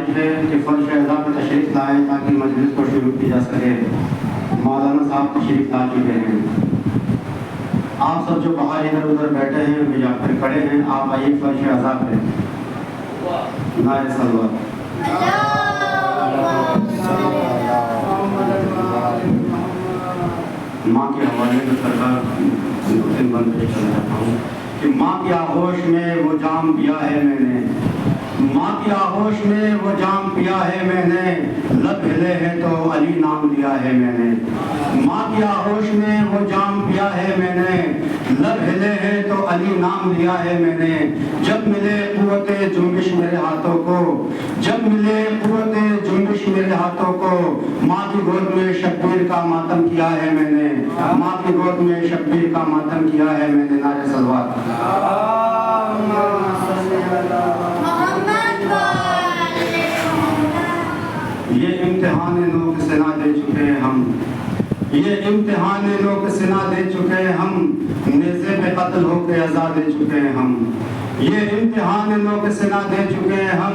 خواہش ہے کہ فرش اعلیٰ پہ تشریف لائیں تاکہ مجلس کو شروع کی جا سکے۔ مولانا صاحب تشریف لا چکے ہیں۔ آپ سب جو باہر ادھر ادھر بیٹھے ہیں یا پھر کھڑے ہیں، آپ آئیے فرش اعلیٰ پہ۔ نعرہ صلوات۔ ماں کے حوالے میں سرکار بند پیش کرنا چاہتا ہوں کہ ماں کی آغوش میں وہ جام پیا ہے میں نے، ماں کی آغوش میں وہ جام پیا ہے میں نے، لب ہلے ہیں تو علی نام لیا ہے میں نے۔ ماں کی آغوش میں وہ جام پیا ہے میں نے، لب ہلے ہیں تو علی نام لیا ہے میں نے۔ جب ملے قوت جنبش میرے ہاتھوں کو، جب ملے قوت جنبش میرے ہاتھوں کو، ماں کی گود میں شبیر کا ماتم کیا ہے میں نے، ماں کی گود میں شبیر کا ماتم کیا ہے میں نے۔ نعرہ صلوات۔ یہ امتحان نو کے سنا دے چکے ہیں ہم، یہ امتحان نو کے سنا دے چکے ہیں ہم، نیزے پہ قتل ہو کے عزا دے چکے ہیں ہم۔ یہ امتحان نو کے سنا دے چکے ہیں ہم،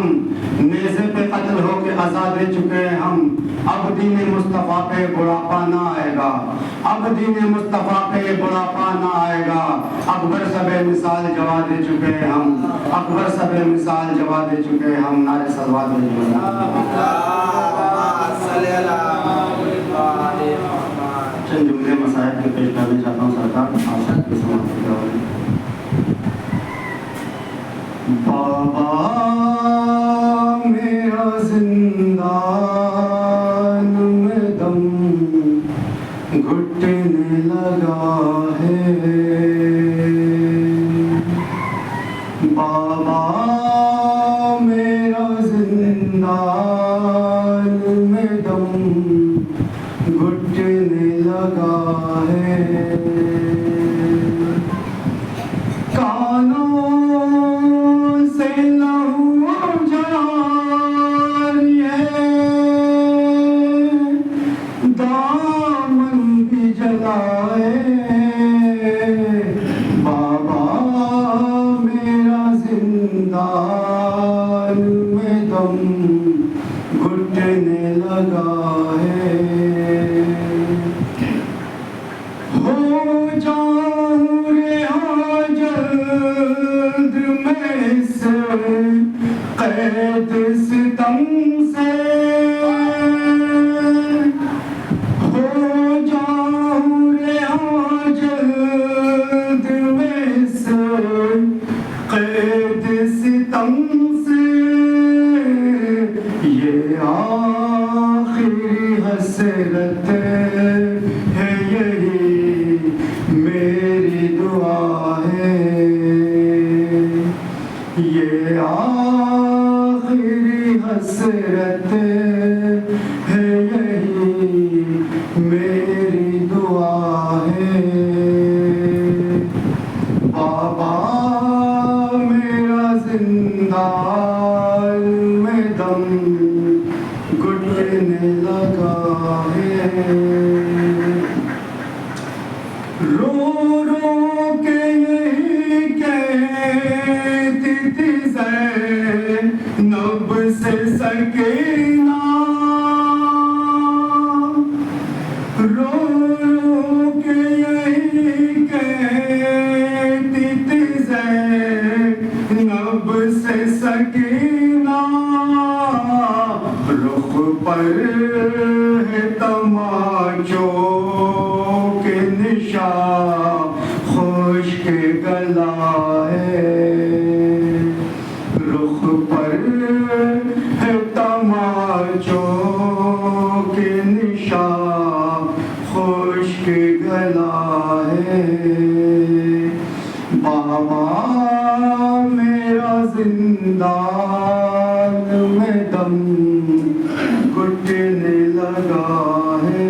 نیزے پہ قتل ہو کے عزا دے چکے ہیں ہم۔ اب دین مصطفیٰ پہ بڑھاپا نہ آئے گا، اب دین مصطفیٰ پہ بڑھاپا نہ آئے گا۔ اکبر سب مثال جوا دے چکے ہیں ہم، اکبر سب مثال جوا دے چکے ہیں ہم۔ نعرہ صلوات۔ چند جملے مسائل کے پیش کرنے چاہتا ہوں سرکار، آپ سب کی سماعت کے حوالے۔ بابا میرا زندان میں دم گھٹنے لگا ہے، بابا میرا زندان میں دم گھٹنے لگا ہے۔ کانوں سے لہو جاری ہے، دامن بھی جلائے، بابا میرا زندان میں دم گھٹنے لگا ہے۔ ہو جاؤں رہا جلد میں اس قید ستم سے، ہو جاؤں رہا جلد میں اس قید ستم سے، یہ آخری حسرت ہے یہی میری دعا ہے، یہ آخری حسرت ہے یہی میری دعا ہے۔ بابا میرا زندان میں دم گھٹنے لگا ہے، رو رو کے یہی کہتی تھی زینب سے سکینہ، رو رو کے یہی کہتی تھی زینب سے سکینہ، رخ پر ہے تماچوں کے نشان، خشک گلا ہے، رخ پر ہے تماچوں کے نشان، خشک گلا ہے، بابا میرا زندان میں دم گھٹنے لگا ہے۔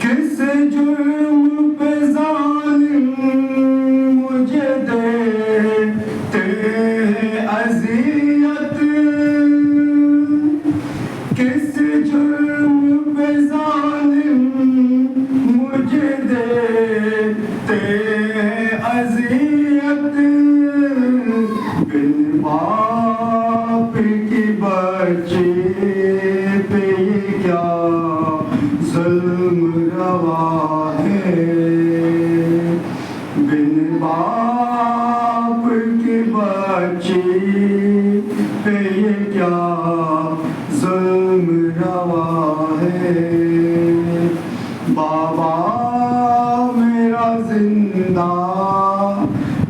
کس جرم پہ ظالم مجھے دیتے ہیں اذیت، کس جرم پہ ظالم مجھے دیتے ہیں اذیت، بن ظلم روا ہے، بن باپ کی بچی پہ یہ کیا ظلم روا ہے، بابا میرا زندہ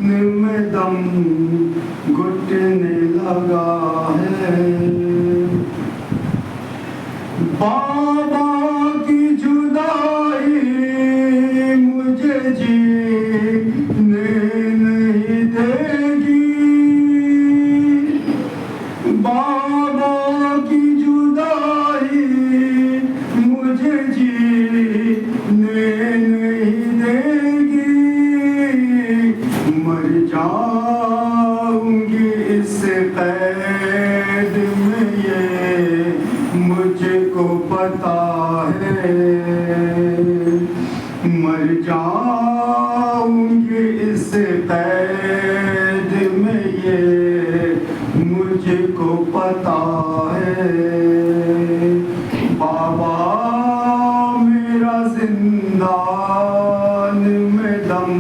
میں دم گھٹنے لگا ہے، بابا کی جدائی مجھے جینے نہیں دے گی، بابا کی جدائی مجھے جینے نہیں دے گی، مر جاؤں گی اس قید میں یہ مجھ کو پتا ہے، مر جاؤں گی اس قید میں یہ مجھ کو پتا ہے، بابا میرا زندان میں دم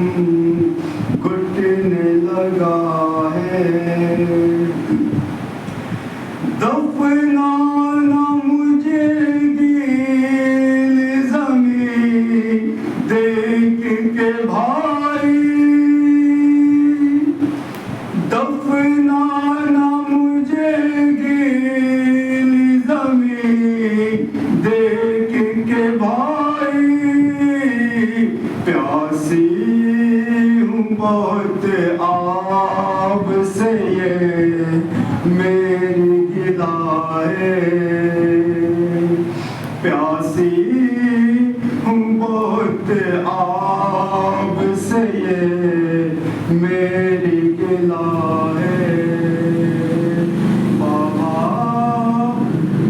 گھٹنے لگا ہے، دفنانا مجھے گیل زمین دیکھ کے بھائی، دفنانا مجھے گیل زمین دیکھ کے بھائی، پیاسی ہوں بہت آب سے یہ میری گلا ہے، پیاسی ہوں بہت آب سے یہ میری گلا ہے، بابا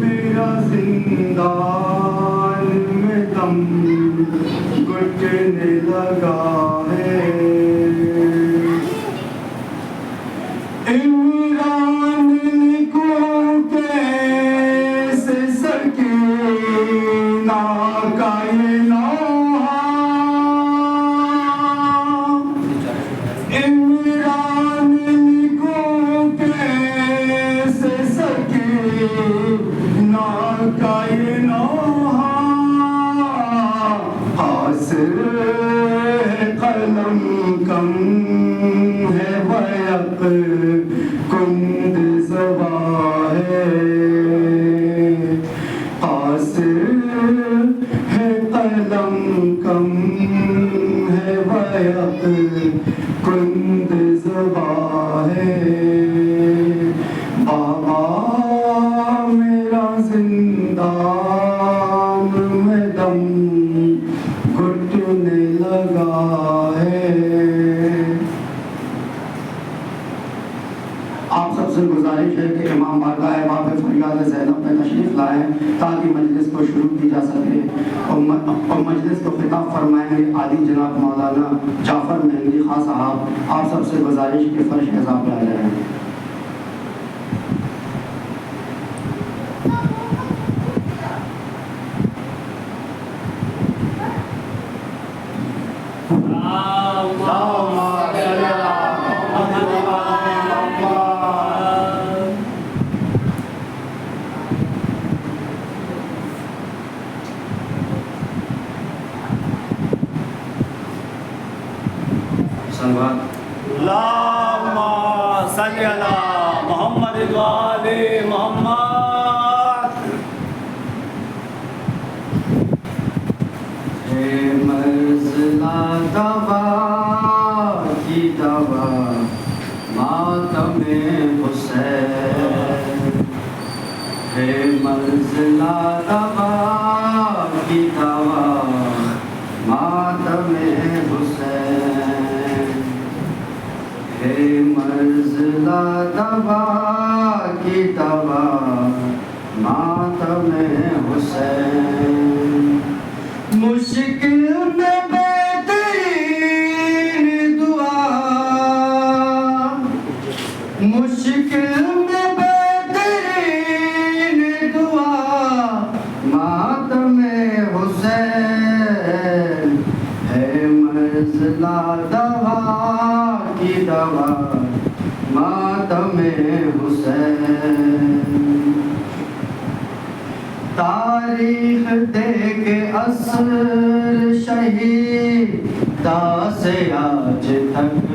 میرا زندان میں دم گھٹنے لگا ہے، عمران کو کیسے سکینہ کا یہ نوحہ، عمران کو کیسے سکینہ کا یہ نوحہ، حاصل قلم کم ہے بیق کند زباں ہے، حاصل ہے قلم کم ہے بیق کند زباں ہے، بابا میرا زندان میں دم گھٹنے لگا ہے۔ آپ سب سے گزارش ہے کہ امام بارگاہ باب فریاد زینب میں تشریف لائیں تاکہ مجلس کو شروع کی جا سکے، اور مجلس کو خطاب فرمائیں گے عالی جناب مولانا جعفر مہندی خان صاحب۔ آپ سب سے گزارش کہ فرش حساب پہ آ جائیں۔ اللہم صلی علی محمد و آل محمد۔ اے مرزلہ دوا کی دوا ماتم حسین، اے مرزلہ دوا کی دوا ماتم حسین، اے مرزلہ دوا کی دوا ماتم حسین، مشکل میں بہترین دعا، مشکل میں بہترین دعا ماتم حسین، ہے مسئلہ دوا کی دوا ماتم حسین. تاریخ دیکھ عصر شہیدہ سے آج تک،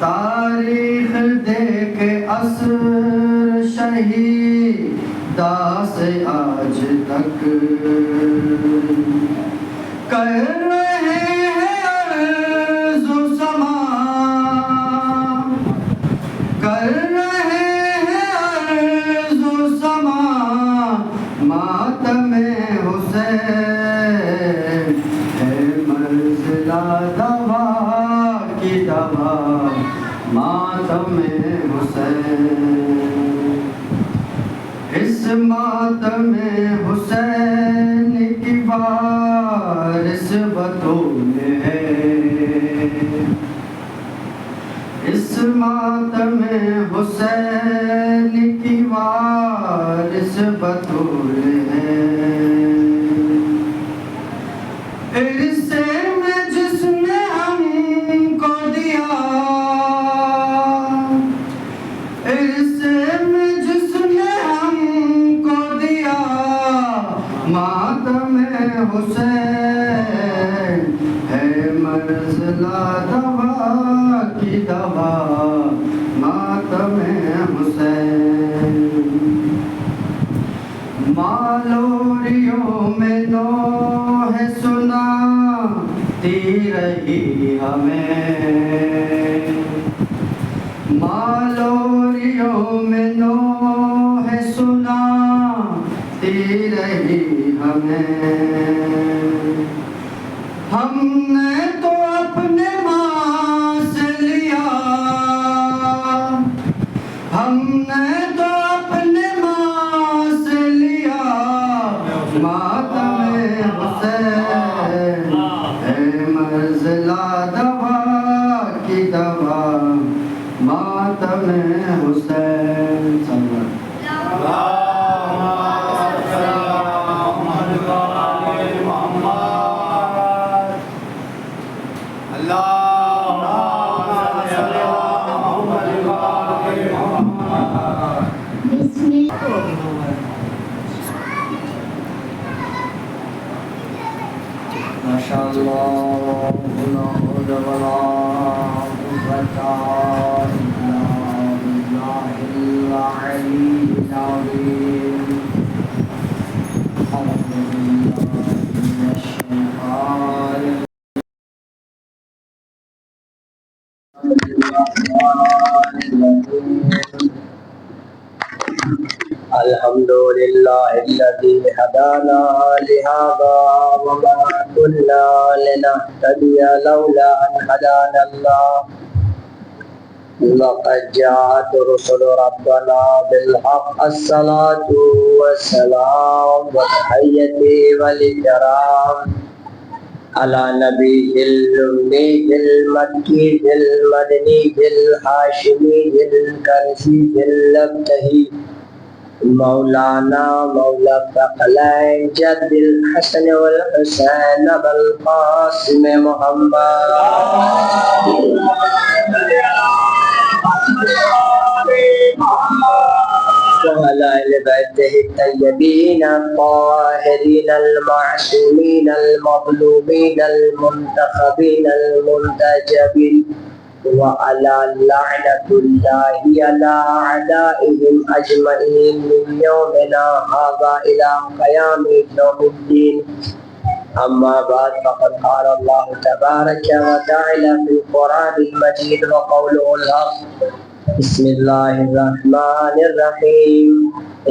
تاریخ دیکھ عصر شہیدہ سے آج تک کر رہے ہیں عرض و سما، کر رہے ہیں عرض و سما ماتم حسین. ہے منزلہ دوا کی دوا ماتم حسین. اس ماتم حسین کی وارث بطول ہے، اس ماتم حسین کی وارث بطول ہے. عرصے میں جس نے ہم کو دیا، عرصے میں جس نے ہم کو دیا ماتم حسین. ہے منزلہ دوا کی دوا ماتم حسین. مالوریوں میں نوح سناتی رہی ہمیں، مالوریوں میں نوح سناتی رہی ہمیں. ہم نے تو اپنے ماں سے لیا، ہم نے تو اپنے ماں سے لیا ماتم حسین. ہے منزلہ دوا کی دوا ماتم حسین. ماشاءاللہ لا حول ولا قوة الا بالله العلي العظيم. أعوذ بالله من الشيطان الحمد لله الذي هدانا لهذا وما كنا لنهتدي لولا أن هدانا الله. لقد جاءت رسل ربنا بالحق الصلاة والسلام والتحية والإكرام على نبي الأمي المكي المدني الهاشمي الكرزي اللبتهي مولانا مولا الثقلين جد الحسن والحسين أبا القاسم محمد وعلى آل بيته الطيبين الطاهرين المعصومين المظلومين المنتخبين المنتجبين وعلى لعنة الله على أعدائهم أجمعين من يومنا هذا إلى قيام يوم الدين. أما بعد فقد قال الله تبارك وتعالى في القرآن المجيد وقوله الحق. بسم الله الرحمن الرحيم.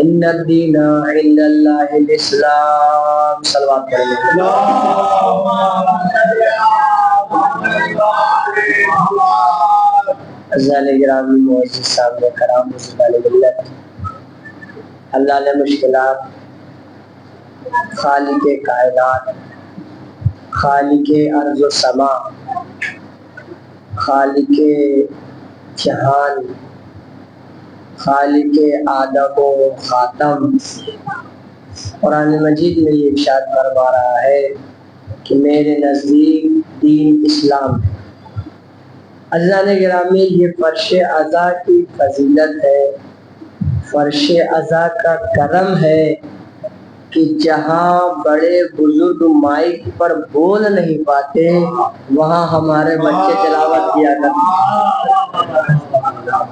إن الدين عند الله الإسلام. صلوات عزیزان گرامی معزز سامنے کرام مصطفیٰ ملت، اللہ نے مشکلات، خالق کائنات، خالق ارض و سما، خالق جہان، خالق آدم و خاتم، قرآن مجید میں یہ ارشاد فرما رہا ہے کہ میرے نزدیک دین اسلام ہے۔ عزیزان گرامی، یہ فرش عزا کی فضیلت ہے، فرش عزا کا کرم ہے کہ جہاں بڑے بزرگ مائک پر بول نہیں پاتے وہاں ہمارے بچے تلاوت کیا کرتے ہیں۔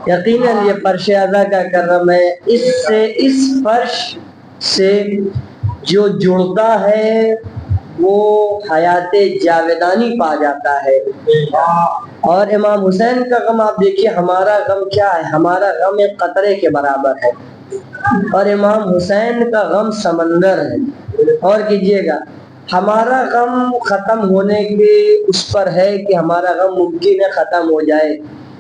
یقیناً یہ فرش عزا کا کرم ہے۔ اس فرش سے جو جڑتا ہے وہ حیات جاویدانی پا جاتا ہے۔ اور امام حسین کا غم آپ دیکھیے، ہمارا غم کیا ہے؟ ہمارا غم ایک قطرے کے برابر ہے اور امام حسین کا غم سمندر ہے۔ اور کیجئے گا، ہمارا غم ختم ہونے کے اس پر ہے کہ ہمارا غم ممکن ہے ختم ہو جائے،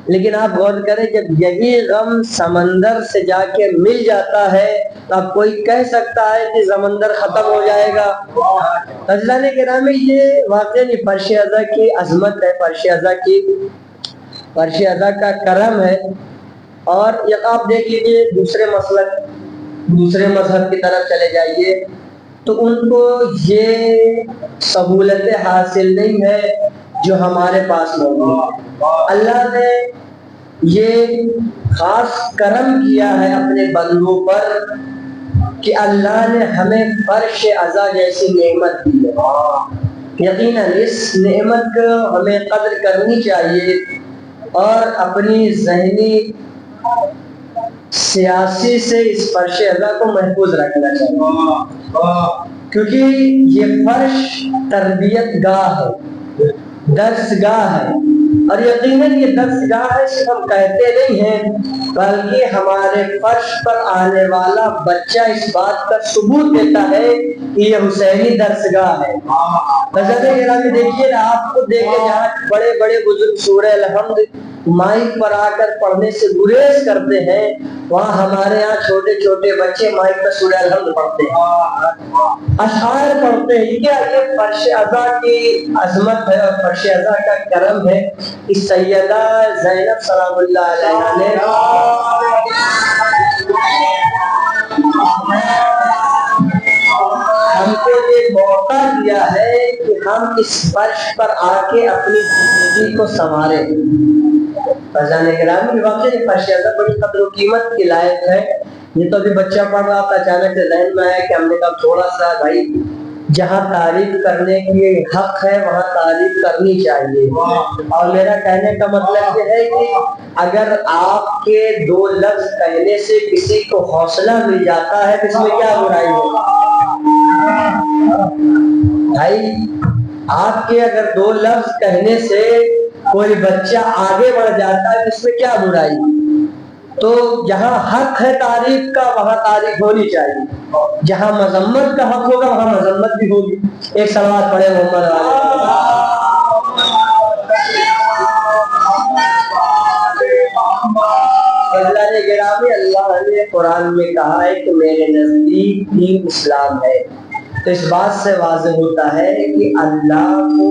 لیکن آپ غور کریں جب یہی غم سمندر سے جا کے مل جاتا ہے تو اب کوئی کہہ سکتا ہے کہ سمندر ختم ہو جائے گا؟ عزیزان گرامی، یہ واقعی فرش عزا کی عظمت ہے، فرش عزا کا کرم ہے۔ اور یہ آپ دیکھ لیجیے، دوسرے مذہب کی طرف چلے جائیے تو ان کو یہ سہولتیں حاصل نہیں ہے جو ہمارے پاس موجود ہے۔ اللہ نے یہ خاص کرم کیا ہے اپنے بندوں پر کہ اللہ نے ہمیں فرش عزا جیسی نعمت دی ہے۔ یقیناً اس نعمت کو ہمیں قدر کرنی چاہیے اور اپنی ذہنی سیاسی سے اس فرش عزا کو محفوظ رکھنا چاہیے، کیونکہ یہ فرش تربیت گاہ ہے، درس گاہ ہے۔ اور یقیناً یہ درس گاہ ہے، صرف ہم کہتے نہیں ہیں بلکہ ہمارے فرش پر آنے والا بچہ اس بات کا ثبوت دیتا ہے کہ یہ حسینی درس گاہ ہے۔ حضرت گرامی دیکھیے، آپ کو دیکھیں جہاں بڑے بڑے بزرگ سورہ الحمد مائک پر آ کر پڑھنے سے گریز کرتے ہیں، وہاں ہمارے یہاں چھوٹے چھوٹے بچے مائک پر سورہ الحمد پڑھتے ہیں، اشعار پڑھتے ہیں۔ کیا یہ فرش عزا کی عظمت ہے اور فرش عزا کا کرم ہے کہ سیدہ زینب سلام اللہ علیہا نے ہم کو یہ موقع دیا ہے کہ ہم اس فرش پر آ کے اپنی زندگی کو سنواریں۔ فضان گرامی، واقعی فرش عزا بڑی قدر و قیمت کی لائق ہے۔ یہ تو ابھی بچہ پڑھ رہا تھا، اچانک سے ذہن میں آیا کہ ہم نے کہا تھوڑا سا بھائی جہاں تعریف کرنے کی حق ہے وہاں تعریف کرنی چاہیے۔ اور میرا کہنے کا مطلب یہ ہے کہ اگر آپ کے 2 لفظ کہنے سے کسی کو حوصلہ مل جاتا ہے تو اس میں کیا برائی ہے؟ بھائی، آپ کے اگر 2 لفظ کہنے سے کوئی بچہ آگے بڑھ جاتا ہے تو اس میں کیا برائی؟ تو جہاں حق ہے تعریف کا وہاں تعریف ہونی چاہیے، جہاں مذمت کا حق ہوگا وہاں مذمت بھی ہوگی۔ ایک صلوات پڑھے محمد علیہ۔ گرامی، اللہ نے قرآن میں کہا ہے کہ میرے نزدیک دین اسلام ہے، تو اس بات سے واضح ہوتا ہے کہ اللہ کو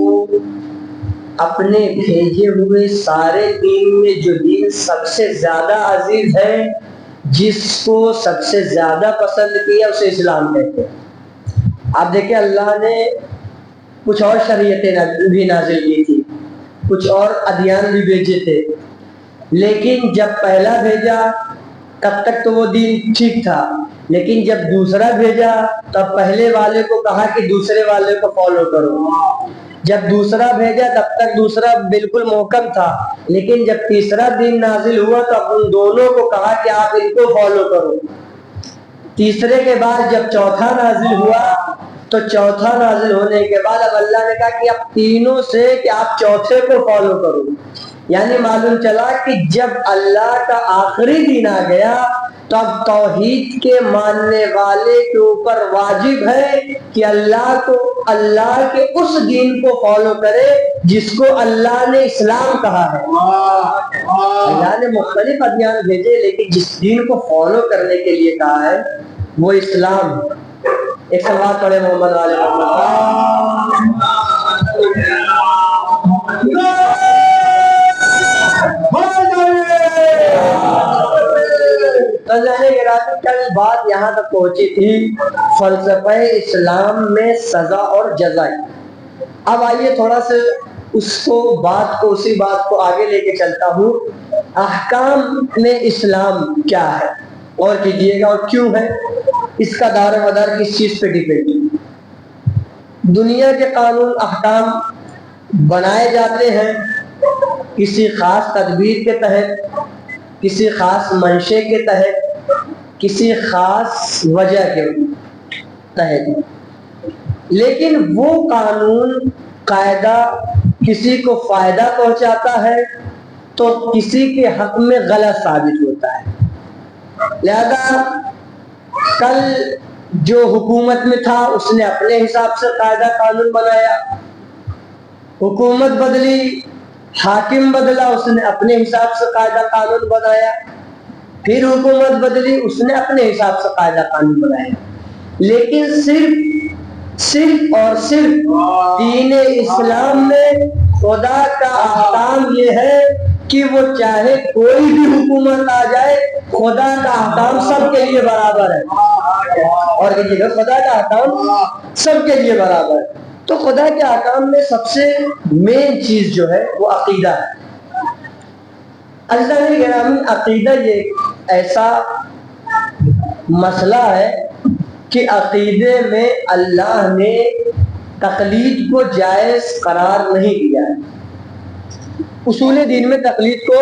اپنے بھیجے ہوئے سارے دین میں جو دین سب سے زیادہ عزیز ہے، جس کو سب سے زیادہ پسند کیا، اسے اسلام کہتے ہیں۔ آپ دیکھیں، اللہ نے کچھ اور شریعتیں بھی نازل کی تھی، کچھ اور ادیان بھی بھیجے تھے، لیکن جب پہلا بھیجا تب تک تو وہ دین ٹھیک تھا، لیکن جب دوسرا بھیجا تب پہلے والے کو کہا کہ دوسرے والے کو فالو کرو۔ جب دوسرا بھیجا تب تک دوسرا بالکل محکم تھا، لیکن جب تیسرا دین نازل ہوا تو ان دونوں کو کہا کہ آپ ان کو فالو کرو۔ تیسرے کے بعد جب چوتھا نازل ہوا تو چوتھا نازل ہونے کے بعد اب اللہ نے کہا کہ اب تینوں سے کہ آپ چوتھے کو فالو کرو۔ یعنی معلوم چلا کہ جب اللہ کا آخری دین آ گیا تو اب توحید کے ماننے والے کے اوپر واجب ہے کہ اللہ کے اس دین کو فالو کرے جس کو اللہ نے اسلام کہا ہے۔ اللہ نے مختلف ادیان بھیجے لیکن جس دین کو فالو کرنے کے لیے کہا ہے وہ اسلام ہے۔ ایک صلوات پڑھے محمد علیہ محمد۔ اللہ نے کل بات یہاں تک پہنچی تھی فلسفہ اسلام میں سزا اور جزا. اب آئیے تھوڑا سا اسی بات کو آگے لے کے چلتا ہوں. احکام میں اسلام کیا ہے اور کیجیے گا اور کیوں ہے, اس کا دار و مدار کس چیز پہ ڈیپینڈ ہے. دنیا کے قانون احکام بنائے جاتے ہیں کسی خاص تدبیر کے تحت, کسی خاص منشے کے تحت, کسی خاص وجہ کے تحت, لیکن وہ قانون قاعدہ کسی کو فائدہ پہنچاتا ہے تو کسی کے حق میں غلط ثابت ہوتا ہے. لہذا کل جو حکومت میں تھا اس نے اپنے حساب سے قاعدہ قانون بنایا, حکومت بدلی, حاکم بدلا, اس نے اپنے حساب سے قاعدہ قانون بنایا, پھر حکومت بدلی, اس نے اپنے حساب سے قاعدہ قانون بنایا. لیکن صرف اور صرف دین اسلام میں خدا کا احکام یہ ہے کہ وہ چاہے کوئی بھی حکومت آ جائے, خدا کا احکام سب کے لیے برابر ہے. اور خدا کا احکام سب کے لیے برابر ہے. تو خدا کے احکام میں سب سے مین چیز جو ہے وہ عقیدہ ہے. عزیزان گرامی, عقیدہ یہ ایسا مسئلہ ہے کہ عقیدے میں اللہ نے تقلید کو جائز قرار نہیں دیا ہے. اصول دین میں تقلید کو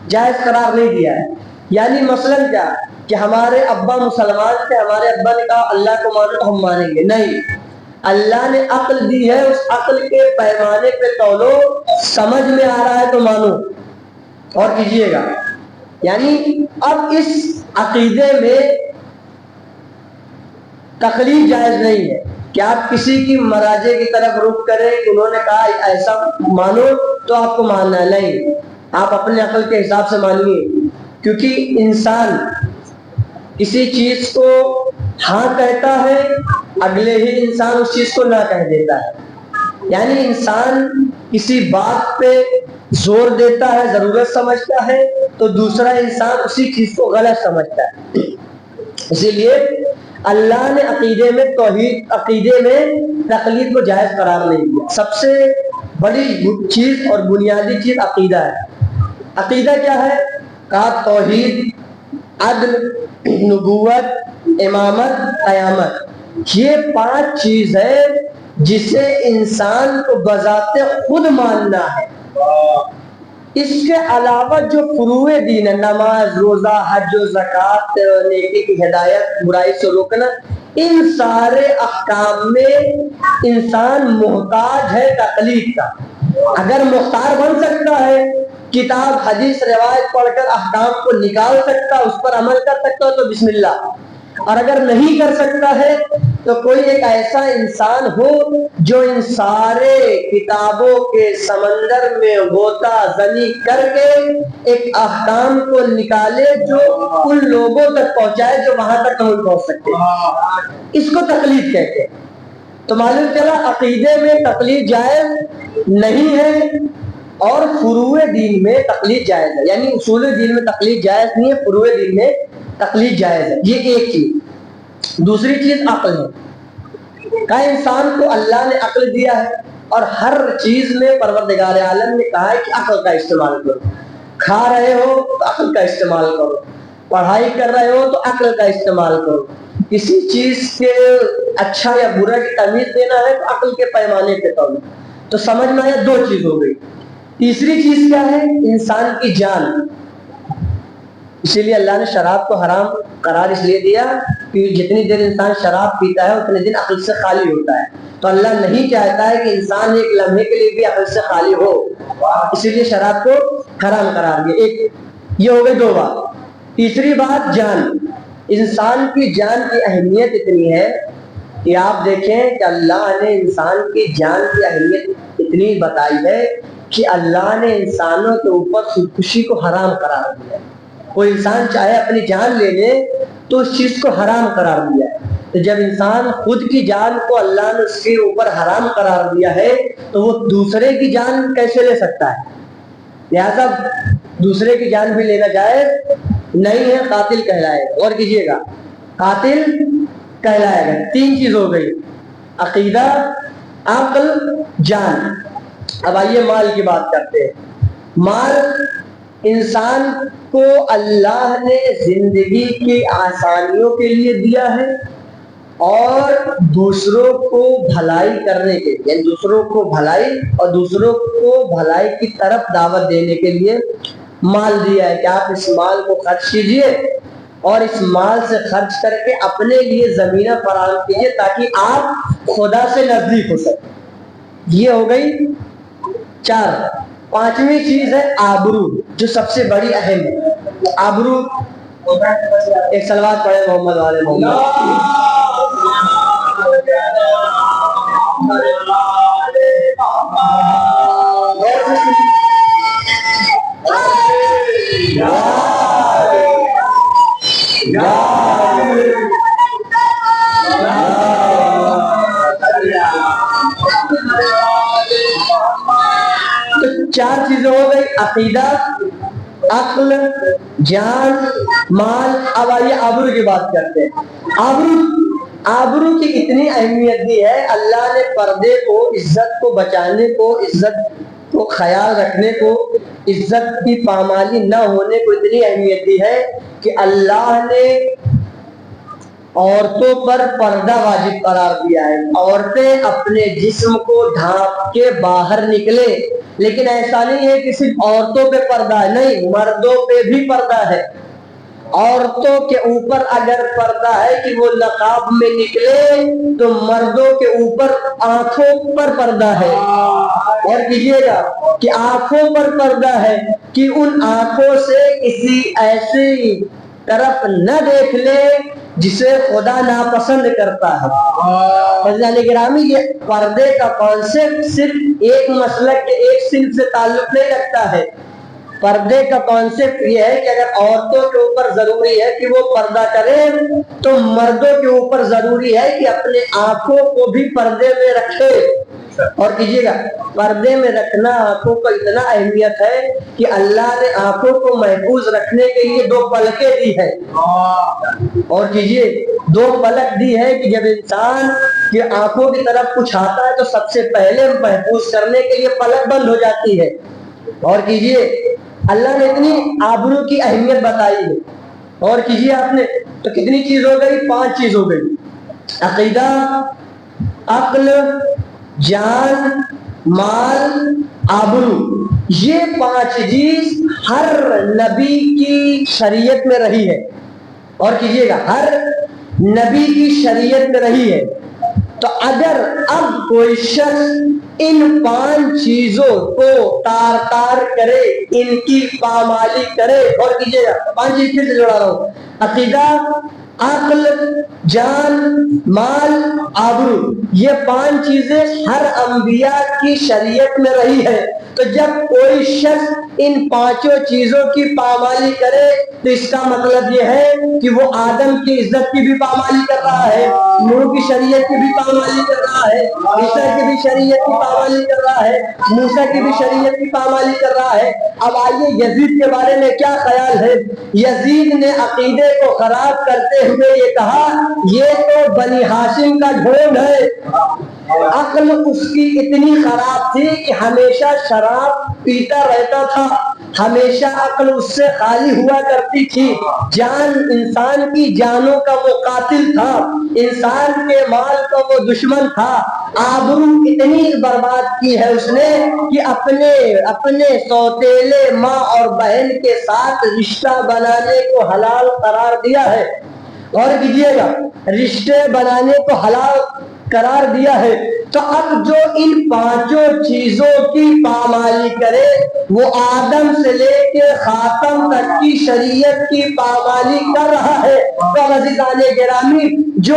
جائز قرار نہیں دیا ہے. یعنی مثلا کیا کہ ہمارے ابا مسلمان تھے, ہمارے ابا نے کہا اللہ کو مانو تو ہم مانیں گے, نہیں. اللہ نے عقل دی ہے, اس عقل کے پیمانے پہ تولو, سمجھ میں آ رہا ہے تو مانو اور کیجیے گا. یعنی اب اس عقیدے میں تقلید جائز نہیں ہے کہ آپ کسی کی مراجع کی طرف رخ کریں کہ انہوں نے کہا ایسا مانو تو آپ کو ماننا ہے. نہیں, آپ اپنے عقل کے حساب سے مانیے, کیونکہ انسان کسی چیز کو ہاں کہتا ہے, اگلے ہی انسان اس چیز کو نہ کہہ دیتا ہے. یعنی انسان کسی بات پہ زور دیتا ہے, ضرورت سمجھتا ہے, تو دوسرا انسان اسی چیز کو غلط سمجھتا ہے. اسی لیے اللہ نے عقیدے میں تقلید کو جائز قرار نہیں دیا. سب سے بڑی چیز اور بنیادی چیز عقیدہ ہے. عقیدہ کیا ہے؟ کہا توحید, عدل, نبوت, امامت, قیامت. یہ 5 چیز ہے جسے انسان کو بذات خود ماننا ہے. اس کے علاوہ جو فروع دین ہے, نماز, روزہ, حج و زکوٰۃ, نیکی کی ہدایت, برائی سے روکنا, ان سارے احکام میں انسان محتاج ہے تقلید کا. اگر مختار بن سکتا ہے, کتاب حدیث روایت پڑھ کر احکام کو نکال سکتا, اس پر عمل کر سکتا تو بسم اللہ. اور اگر نہیں کر سکتا ہے تو کوئی ایک ایسا انسان ہو جو ان سارے کتابوں کے سمندر میں غوطہ زنی کر کے ایک احکام کو نکالے جو ان لوگوں تک پہنچائے جو وہاں تک نہیں پہنچ سکتے. اس کو تقلید کہتے ہیں. تو معلوم چلا عقیدے میں تقلید جائز نہیں ہے اور فروع دین میں تقلید جائز ہے. یعنی اصول دین میں تقلید جائز نہیں ہے, فروع دین میں تقلید جائز ہے. یہ ایک چیز. دوسری چیز عقل ہے. کہا انسان کو اللہ نے عقل دیا ہے اور ہر چیز میں پروردگار عالم نے کہا ہے کہ عقل کا استعمال کرو. کھا رہے ہو تو عقل کا استعمال کرو, پڑھائی کر رہے ہو تو عقل کا استعمال کرو. کسی چیز کے اچھا یا برا کی تمیز دینا ہے تو عقل کے پیمانے پہ کرو. تو سمجھ میں آیا 2 چیز ہو گئی. تیسری چیز کیا ہے؟ انسان کی جان. اسی لیے اللہ نے شراب کو حرام قرار اس لیے دیا کہ جتنی دیر انسان شراب پیتا ہے اتنے دن عقل سے خالی ہوتا ہے. تو اللہ نہیں چاہتا ہے کہ انسان ایک لمحے کے لیے بھی عقل سے خالی ہو, اسی لیے شراب کو حرام قرار دیا. ایک یہ ہو گئی 2 بات. تیسری بات جان. انسان کی جان کی اہمیت اتنی ہے کہ آپ دیکھیں کہ اللہ نے انسان کی جان کی اہمیت اتنی بتائی ہے کہ اللہ نے انسانوں کے اوپر خودکشی کو حرام قرار دیا. کوئی انسان چاہے اپنی جان لے لے تو اس چیز کو حرام قرار دیا ہے. تو جب انسان خود کی جان کو اللہ نے اس کے اوپر حرام قرار دیا ہے تو وہ دوسرے کی جان کیسے لے سکتا ہے؟ لہذا دوسرے کی جان بھی لینا جائز نہیں ہے، قاتل کہلائے گا۔ غور کیجیے گا، قاتل کہلائے گا۔ 3 چیز ہو گئی، عقیدہ، عقل، جان۔ اب آئیے مال کی بات کرتے ہیں۔ مال انسان کو اللہ نے زندگی کی آسانیوں کے لیے دیا ہے اور دوسروں کو بھلائی کرنے کے، یعنی دوسروں کو بھلائی اور دوسروں کو بھلائی کی طرف دعوت دینے کے لیے مال دیا ہے کہ آپ اس مال کو خرچ کیجئے اور اس مال سے خرچ کر کے اپنے لیے زمینہ فراہم کیجئے تاکہ آپ خدا سے نزدیک ہو سکیں۔ یہ ہو گئی 4۔ 5ویں چیز ہے آبرو، جو سب سے بڑی اہم ہے۔ آبرو، ایک صلوات پڑھے محمد والے محمد۔ تو 4 چیزیں ہو گئی، عقیدہ، عقل، جان، مال۔ اب آئیے آبرو کی بات کرتے ہیں۔ آبرو کی اتنی اہمیت دی ہے، اللہ نے پردے کو، عزت کو بچانے کو، عزت کو خیال رکھنے کو، عزت کی پامالی نہ ہونے کو اتنی اہمیت دی ہے کہ اللہ نے عورتوں پر پردہ واجب قرار دیا ہے۔ عورتیں اپنے جسم کو ڈھانپ کے باہر نکلے، لیکن ایسا نہیں ہے کہ صرف عورتوں پہ پردہ ہے، نہیں، مردوں پہ بھی پردہ ہے۔ عورتوں کے اوپر اگر پردہ ہے کہ وہ نقاب میں نکلے تو مردوں کے اوپر آنکھوں پر پردہ ہے۔ اور کیجیے گا کہ آنکھوں پر پردہ ہے کہ ان آنکھوں سے کسی ایسی طرف نہ دیکھ لے جسے خدا ناپسند کرتا ہے۔ فضلان گرامی، یہ پردے کا کانسیپٹ صرف ایک مسلک کے ایک صنف سے تعلق نہیں رکھتا ہے۔ پردے کا کانسیپٹ یہ ہے کہ اگر عورتوں کے اوپر ضروری ہے کہ وہ پردہ کریں تو مردوں کے اوپر ضروری ہے کہ اپنے آنکھوں کو بھی پردے میں رکھے۔ اور کیجیے گا، پردے میں رکھنا آنکھوں کو اتنا اہمیت ہے کہ اللہ نے آنکھوں کو محفوظ رکھنے کے لیے 2 پلکیں دی ہے۔ اور کیجیے، 2 پلک دی ہے کہ جب انسان کی آنکھوں کی طرف کچھ آتا ہے تو سب سے پہلے محفوظ کرنے کے لیے پلک بند ہو جاتی ہے۔ اور کیجیے، اللہ نے اتنی آبرو کی اہمیت بتائی ہے۔ اور کیجیے آپ نے، تو کتنی چیز ہو گئی؟ 5 چیز ہو گئی، عقیدہ، عقل، جان، مال، آبرو۔ یہ 5 چیز ہر نبی کی شریعت میں رہی ہے۔ اور کیجیے گا، ہر نبی کی شریعت میں رہی ہے۔ تو اگر اب کوئی شخص ان 5 چیزوں کو تار کرے، ان کی پامالی کرے، اور کیجیے گا 5 چیز پھر سے جوڑا رہا ہوں، عقیدہ، عقل، جان، مال، آبرو، یہ 5 چیزیں ہر انبیاء کی شریعت میں رہی ہے۔ تو جب کوئی شخص ان 5 چیزوں کی پامالی کرے تو اس کا مطلب یہ ہے کہ وہ آدم کی عزت کی بھی پامالی کر رہا ہے، نوح کی شریعت کی بھی پامالی کر رہا ہے، عیسیٰ کی بھی شریعت کی پامالی کر رہا ہے، موسیٰ کی بھی شریعت کی پامالی کر رہا ہے۔ اب آئیے یزید کے بارے میں کیا خیال ہے؟ یزید نے عقیدے کو خراب کرتے ہوئے یہ کہا، یہ تو بنی ہاشم کا ڈھونگ ہے۔ عقل اس کی اتنی خراب تھی کہ ہمیشہ شراب پیتا رہتا تھا، ہمیشہ عقل اس سے خالی ہوا کرتی تھی۔ جان، انسان کی جانوں کا وہ قاتل تھا، انسان کے مال کا وہ دشمن تھا۔ آبرو اتنی برباد کی ہے اس نے کہ اپنے سوتیلے ماں اور بہن کے ساتھ رشتہ بنانے کو حلال قرار دیا ہے۔ اور کیجیے گا، رشتے بنانے کو حلال قرار دیا ہے۔ تو اب جو ان 5 چیزوں کی پامالی کرے وہ آدم سے لے کے خاتم تک کی شریعت کی پامالی کر رہا ہے۔ تو عزیزان گرامی، جو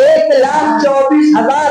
1,24,000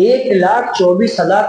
1,24,000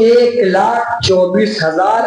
1,24,000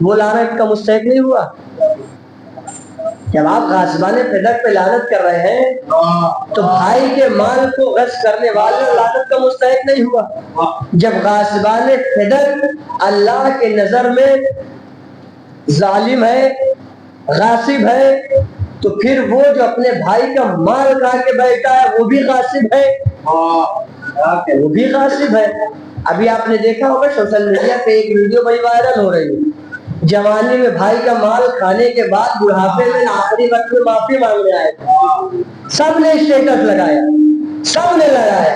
وہ لعنت کا مستحق نہیں ہوا؟ جب آپ غاصبان فدق پہ لعنت کر رہے ہیں تو بھائی کے مال کو غصب کرنے والے لعنت کا مستحق نہیں ہوا؟ جب غاصبان فدق اللہ کے نظر میں ظالم ہے، غاصب ہے، تو پھر وہ جو اپنے بھائی کا مال کھا کے بیٹھا ہے وہ بھی غاصب ہے، وہ بھی غاصب ہے۔ ابھی آپ نے دیکھا ہوگا سوشل میڈیا پہ ایک ویڈیو بڑی وائرل ہو رہی ہے، جوانی میں بھائی کا مال کھانے کے بعد بڑھاپے میں آخری وقت میں معافی مانگنے آئے تھے، سب نے اسٹیٹس لگایا، سب نے لگایا،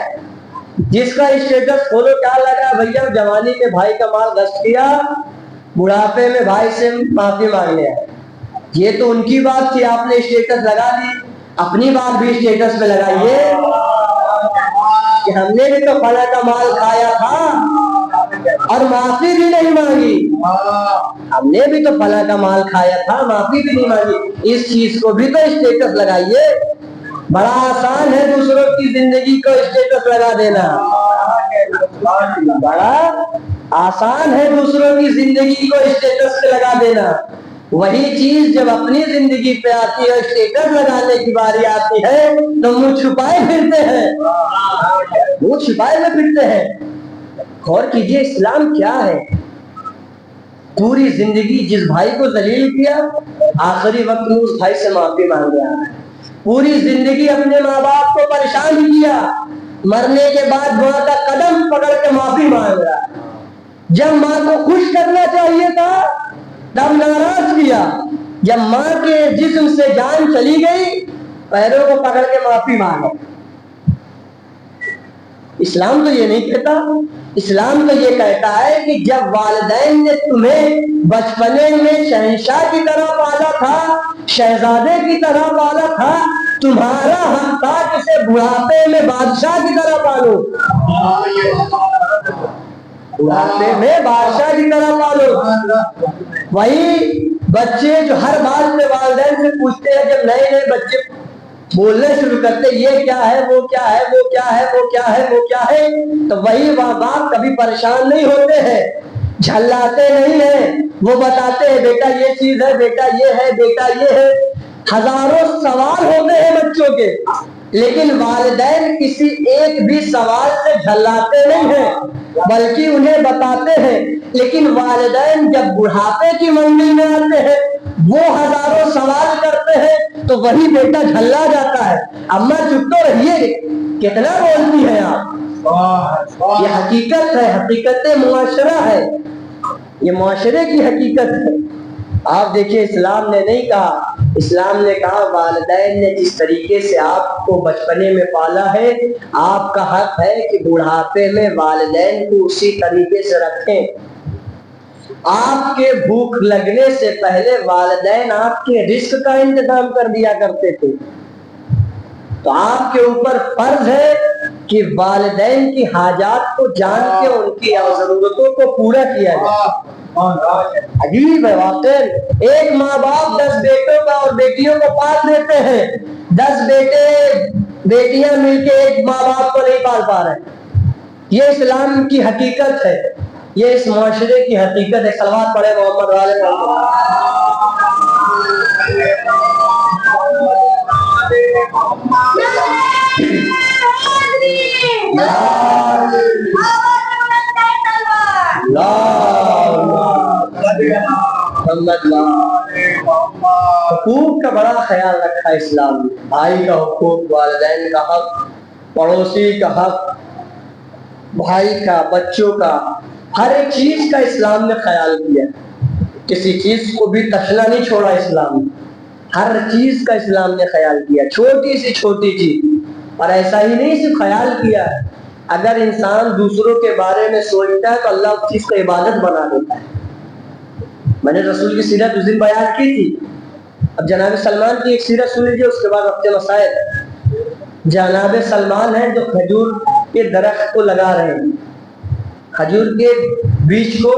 جس کا اسٹیٹس کھولو کیا لگا، بھیا جوانی میں بھائی کا مال غصب کیا، بڑھاپے میں بھائی سے معافی مانگنے آئے۔ یہ تو ان کی بات تھی، آپ نے اسٹیٹس لگا دی، اپنی بات بھی اسٹیٹس پہ لگائیے کہ ہم نے بھی تو فلاں کا مال کھایا تھا اور معافی بھی نہیں مانگی، ہم نے بھی تو فلاں کا مال کھایا تھا، معافی بھی نہیں مانگی۔ اس چیز کو بھی تو اسٹیٹس لگائیے۔ بڑا آسان ہے دوسروں کی زندگی کو اسٹیٹس لگا دینا، بڑا آسان ہے دوسروں کی زندگی کو اسٹیٹس پہ لگا دینا۔ وہی چیز جب اپنی زندگی پہ آتی ہے، اسٹیٹس لگانے کی باری آتی ہے تو منہ چھپائے پھرتے ہیں، منہ چھپائے میں پھرتے ہیں۔ غور کیجئے اسلام کیا ہے؟ پوری زندگی جس بھائی کو ذلیل کیا، آخری وقت میں اس بھائی سے معافی مانگ رہا ہے۔ پوری زندگی اپنے ماں باپ کو پریشان کیا، مرنے کے بعد ماں کا قدم پکڑ کے معافی مانگ رہا ہے۔ جب ماں کو خوش کرنا چاہیے تھا تب ناراض کیا، جب ماں کے جسم سے جان چلی گئی پیروں کو پکڑ کے معافی مانگا۔ اسلام تو یہ نہیں کہتا، اسلام تو یہ کہتا ہے کہ جب والدین نے تمہیں بچپنے میں شہنشاہ کی طرح پالا تھا، شہزادے کی طرح پالا تھا، تمہارا حق تھا کسے بڑھاپے میں بادشاہ کی طرح پالو، بڑھاپے میں بادشاہ کی طرح پالو۔ وہی بچے جو ہر بات میں والدین سے پوچھتے ہیں، جب نئے نئے بچے بولنے شروع کرتے یہ کیا ہے، وہ کیا ہے، وہ کیا ہے، وہ کیا ہے، وہ کیا ہے، تو وہی ماں باپ کبھی پریشان نہیں ہوتے ہیں، جھلاتے نہیں ہیں، وہ بتاتے ہیں بیٹا یہ چیز ہے، بیٹا یہ ہے، بیٹا یہ ہے۔ ہزاروں سوال ہوتے ہیں بچوں کے، لیکن والدین کسی ایک بھی سوال سے جھلاتے نہیں ہیں بلکہ انہیں بتاتے ہیں۔ لیکن والدین جب بڑھاپے کی منزل میں آتے ہیں وہ ہزاروں سوال کرتے ہیں تو وہی بیٹا جھلا جاتا ہے، اماں چپ تو رہیے، کتنا بولتی ہیں آپ۔ یہ حقیقت ہے، حقیقت معاشرہ ہے، یہ معاشرے کی حقیقت ہے۔ آپ دیکھیے اسلام نے نہیں کہا، اسلام نے کہا والدین نے جس طریقے سے آپ کو بچپنے میں پالا ہے، آپ کا حق ہے کہ بڑھاپے میں والدین کو اسی طریقے سے رکھیں۔ آپ کے بھوک لگنے سے پہلے والدین آپ کے رزق کا انتظام کر دیا کرتے تھے، تو آپ کے اوپر فرض ہے کہ والدین کی حاجات کو جان کے ان کی ضرورتوں کو پورا کیا جائے۔ عجیب ہے واقعی، ایک ماں باپ 10 بیٹوں کا اور بیٹیوں کو پال دیتے ہیں، 10 بیٹے بیٹیاں مل کے ایک ماں باپ کو نہیں پال پا رہے۔ یہ اسلام کی حقیقت ہے، یہ اس معاشرے کی حقیقت ہے۔ صلوات پڑھے محمد والے حقوق کا بڑا خیال رکھا اسلام نے، بھائی کا حقوق، والدین کا حق، پڑوسی کا حق، بھائی کا، بچوں کا، ہر ایک چیز کا اسلام نے خیال کیا، کسی چیز کو بھی تشنا نہیں چھوڑا اسلام نے، ہر چیز کا اسلام نے خیال کیا، چھوٹی سی چھوٹی چیز۔ اور ایسا ہی نہیں صرف خیال کیا، اگر انسان دوسروں کے بارے میں سوچتا ہے تو اللہ اس چیز کو عبادت بنا دیتا ہے۔ میں نے رسول کی سیرت اس دن بیان کی تھی، اب جناب سلمان کی ایک سیرت سن لیجیے، اس کے بعد وقت مسائل۔ جناب سلمان ہیں جو کھجور کے درخت کو لگا رہے ہیں، کھجور کے بیج کو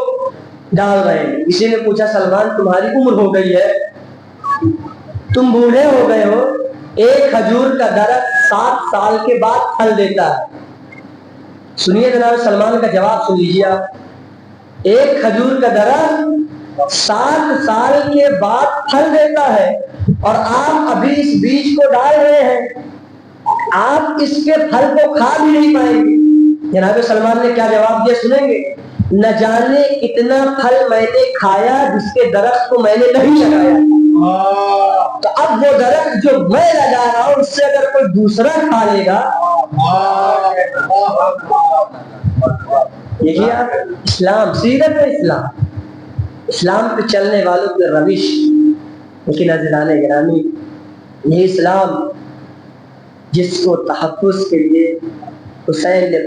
ڈال رہے ہیں۔ کسی نے پوچھا سلمان تمہاری عمر ہو گئی ہے، تم بوڑھے ہو گئے ہو، ایک کھجور کا درخت 7 سال کے بعد پھل دیتا ہے۔ سنیے جناب سلمان کا جواب سن لیجیے آپ۔ ایک کھجور کا درخت 7 سال کے بعد پھل دیتا ہے اور آپ ابھی اس بیج کو ڈال رہے ہیں, آپ اس کے پھل کو کھا بھی نہیں پائیں گے. جناب سلمان نے کیا جواب دیا سنیں گے؟ نہ جانے اتنا پھل میں نے کھایا جس کے درخت کو میں نے نہیں لگایا. تو اب وہ درخت جو میں لگا رہا ہوں اس سے اگر کوئی دوسرا کھا لے گا. یہی اسلام, سیرت ہے اسلام, اسلام پہ چلنے والوں کی روش. لیکن عزیزان گرامی, یہ اسلام جس کو تحفظ کے لیے حسین نے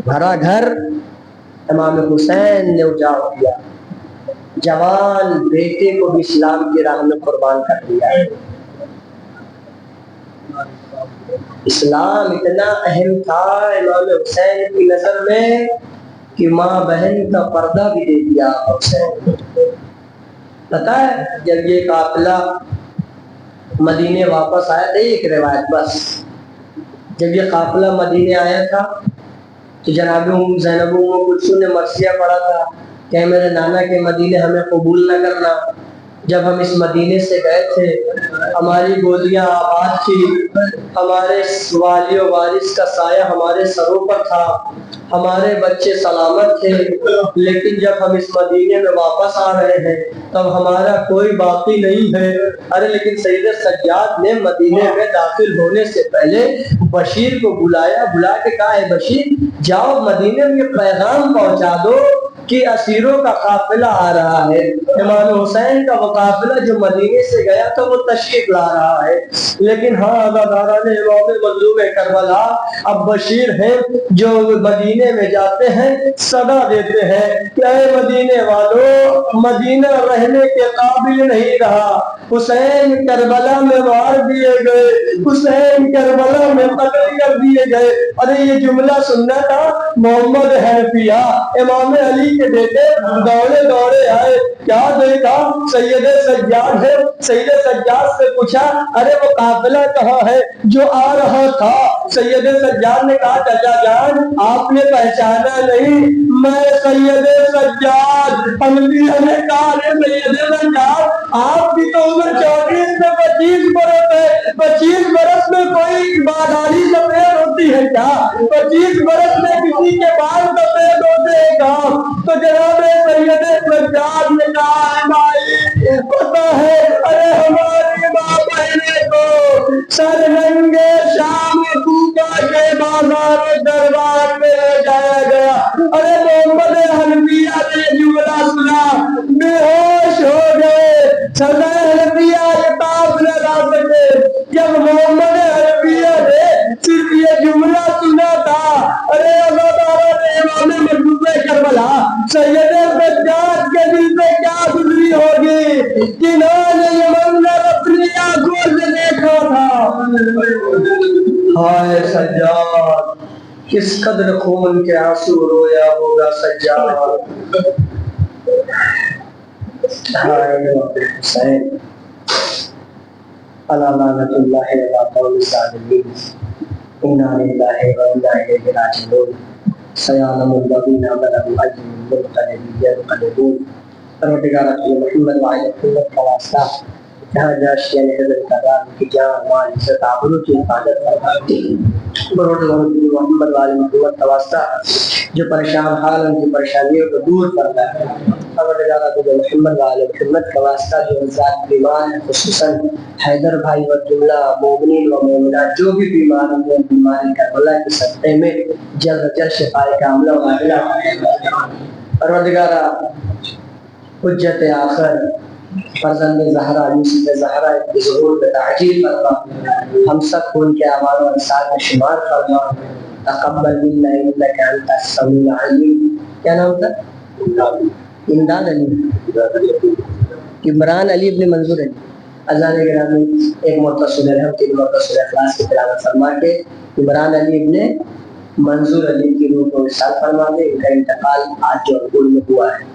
بھرا گھر امام حسین نے اجاڑ دیا, جوان بیٹے کو بھی اسلام کی راہ میں قربان کر دیا. اسلام اتنا اہم تھا امام حسین کی نظر میں کہ ماں بہن کا پردہ بھی دے دیا حسین. پتا ہے جب یہ قافلہ مدینے واپس آیا تھا, ایک روایت بس, جب یہ قافلہ مدینے آیا تھا تو جناب زینب کلثوم نے مرثیہ پڑھا تھا کہ میرے نانا کے مدینے ہمیں قبول نہ کرنا. جب ہم اس مدینے سے گئے تھے ہماری گودیاں آباد تھی, ہمارے والی و وارث کا سایہ ہمارے سروں پر تھا, ہمارے بچے سلامت تھے, لیکن جب ہم اس مدینے میں واپس آ رہے ہیں تب ہمارا کوئی باقی نہیں ہے. ارے لیکن سید سجاد نے مدینے میں داخل ہونے سے پہلے بشیر کو بلایا, بلا کے کہا ہے بشیر جاؤ مدینے میں یہ پیغام پہنچا دو کہ اسیروں کا قافلہ آ رہا ہے. امام حسین کا وہ قافلہ جو مدینے سے گیا تو وہ تشریف لا رہا ہے. لیکن ہاں عزاداران امام مظلوم کربلا اب بشیر ہیں جو مدینے میں جاتے ہیں صدا دیتے ہیں کہ اے مدینے والو مدینہ رہنے کے قابل نہیں رہا, حسین کربلا میں مار دیے گئے, حسین کربلا میں قتل کر دیے گئے. ارے یہ جملہ سننا تھا. محمد حنفیہ امام علی کے بیٹے دوڑے دوڑے آئے, کیا دیکھا سید سجاد ہے. سید سجاد سے پوچھا ارے وہ قافلہ کہاں ہے جو آ رہا تھا. سید سجاد نے کہا چچا جان آپ نے پہچانا نہیں, میں سید سجاد. حنفیہ نے کہا ارے سید سجاد آپ کی تو عمر 34 میں 25 برس ہے, 25 برس میں کوئی باداری سفید ہوتی ہے کیا؟ 25 برس میں کسی کے بال سفید ہوتے ہیں کیا؟ تو جناب سید سجاد نے کہا ہے بھائی پتا ہے ارے ہماری ماں بہنیں کو سر ننگے شام کوفہ کے بازار دربار میں لے جایا گیا. ارے محمد حنفیہ نے جملہ سنا بے ہوش ہو گئے. سزا حنفیہ کتاب نہ لا سکے. جب محمد حنفیہ نے صرف یہ جملہ سنا تھا ارے امام مظلوم کربلا سید سجاد کے دل سے کیا گزری ہوگی جنہوں نے یہ منظر اپنی آنکھوں سے دیکھا تھا. ہائے سجاد کس قدر خون کے آنسو رویا ہوگا سجاد. ہائے حسین لعنت اللہ علی قوم الظالمین. انا للہ و انا الیہ راجعون. سیعلم الذین ظلموا ای منقلب ینقلبون. پروردگار محمد وعلی محمد کا واسطہ جہاں جہاں شیعہ حضرت قدام کی جان مال عزت آبرو کی حفاظت فرماتی. پروردگار محمد وعلی محمد کا واسطہ جو پریشان حال ان کی پریشانیوں کو دور فرمائے. پروردگار محمد وعلی محمد کا واسطہ جو ذات بیمار ہے خصوصاً حیدر بھائی و جملہ مومنین و مومنات جو بھی بیمار ہیں بیماری کربلا کے صدقے میں جلد جلد شفائے کاملہ و عاجلہ. پروردگار حجت آخر فرزند زہرا یوسف زہرا کے ظہور پہ تعجیل فرما. ہم سب کو ان کے اعمال و انصار میں شمار فرما. تقبل منا انک انت السمیع العلیم. کیا نام تھا؟ امداد علی, عمران علی ابن منظور علی. اللہ نے گرامی ایک مرتصل رحم 3 مرتصل اخلاص کی تلاوت فرما کے عمران علی ابن منظور علی کی روح کو وصال فرما دے. ان کا انتقال آج جو عقول میں ہوا ہے.